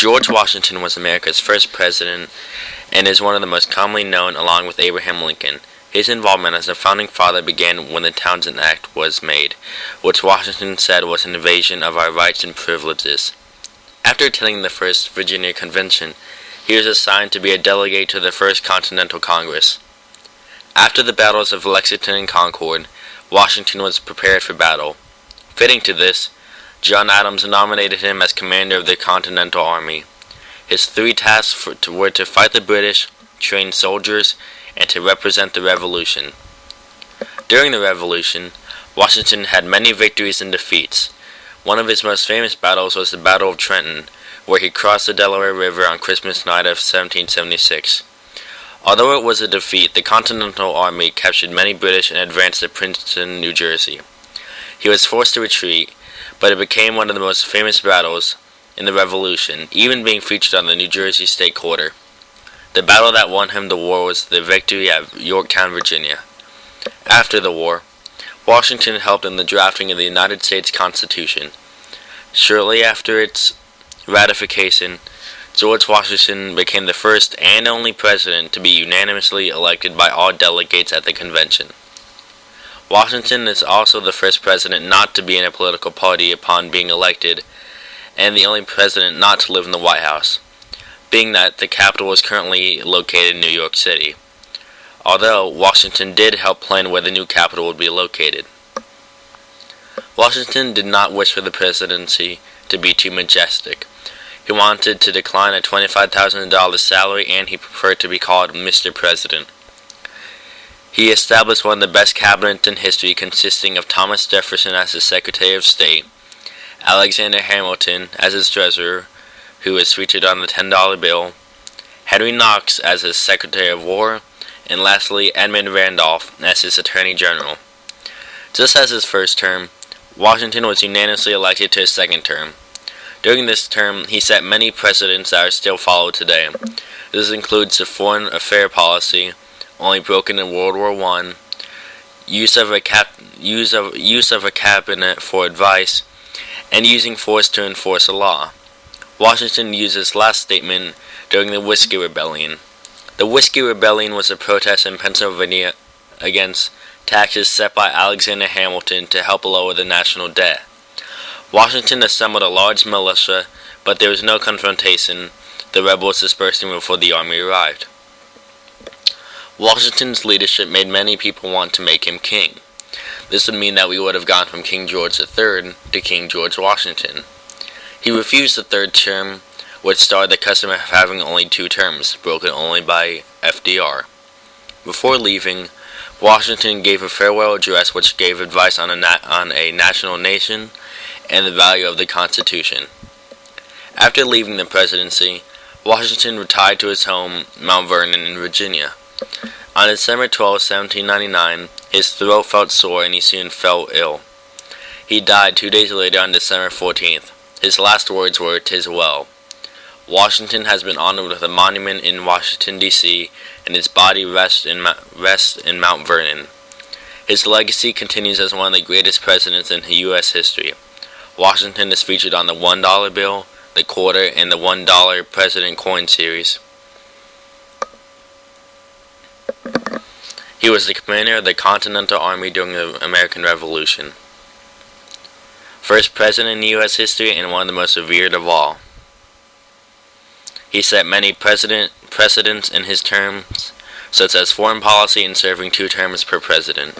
George Washington was America's first president and is one of the most commonly known along with Abraham Lincoln. His involvement as a founding father began when the Townshend Act was made, which Washington said was an invasion of our rights and privileges. After attending the First Virginia Convention, he was assigned to be a delegate to the First Continental Congress. After the battles of Lexington and Concord, Washington was prepared for battle. Fitting to this, John Adams nominated him as commander of the Continental Army. His three tasks were to fight the British, train soldiers, and to represent the Revolution. During the Revolution, Washington had many victories and defeats. One of his most famous battles was the Battle of Trenton, where he crossed the Delaware River on Christmas night of 1776. Although it was a defeat, the Continental Army captured many British and advanced to Princeton, New Jersey. He was forced to retreat, but it became one of the most famous battles in the Revolution, even being featured on the New Jersey State Quarter. The battle that won him the war was the victory at Yorktown, Virginia. After the war, Washington helped in the drafting of the United States Constitution. Shortly after its ratification, George Washington became the first and only president to be unanimously elected by all delegates at the convention. Washington is also the first president not to be in a political party upon being elected, and the only president not to live in the White House, being that the capital is currently located in New York City, although Washington did help plan where the new capital would be located. Washington did not wish for the presidency to be too majestic. He wanted to decline a $25,000 salary, and he preferred to be called Mr. President. He established one of the best cabinets in history, consisting of Thomas Jefferson as his Secretary of State, Alexander Hamilton as his treasurer, who is featured on the $10 bill, Henry Knox as his Secretary of War, and lastly Edmund Randolph as his Attorney General. Just as his first term, Washington was unanimously elected to his second term. During this term, he set many precedents that are still followed today. This includes the foreign affairs policy, only broken in World War I, use of a cabinet for advice, and using force to enforce a law. Washington used this last statement during the Whiskey Rebellion. The Whiskey Rebellion was a protest in Pennsylvania against taxes set by Alexander Hamilton to help lower the national debt. Washington assembled a large militia, but there was no confrontation, the rebels dispersing before the army arrived. Washington's leadership made many people want to make him king. This would mean that we would have gone from King George III to King George Washington. He refused the third term, which started the custom of having only 2 terms, broken only by FDR. Before leaving, Washington gave a farewell address which gave advice on a national nation and the value of the Constitution. After leaving the presidency, Washington retired to his home, Mount Vernon in Virginia. On December 12, 1799, his throat felt sore and he soon fell ill. He died 2 days later on December 14th. His last words were, "'Tis well." Washington has been honored with a monument in Washington, D.C., and his body rests in Mount Vernon. His legacy continues as one of the greatest presidents in U.S. history. Washington is featured on the $1 bill, the quarter, and the $1 President Coin series. He was the commander of the Continental Army during the American Revolution. First president in U.S. history and one of the most revered of all. He set many precedents in his terms, such as foreign policy and serving 2 terms per president.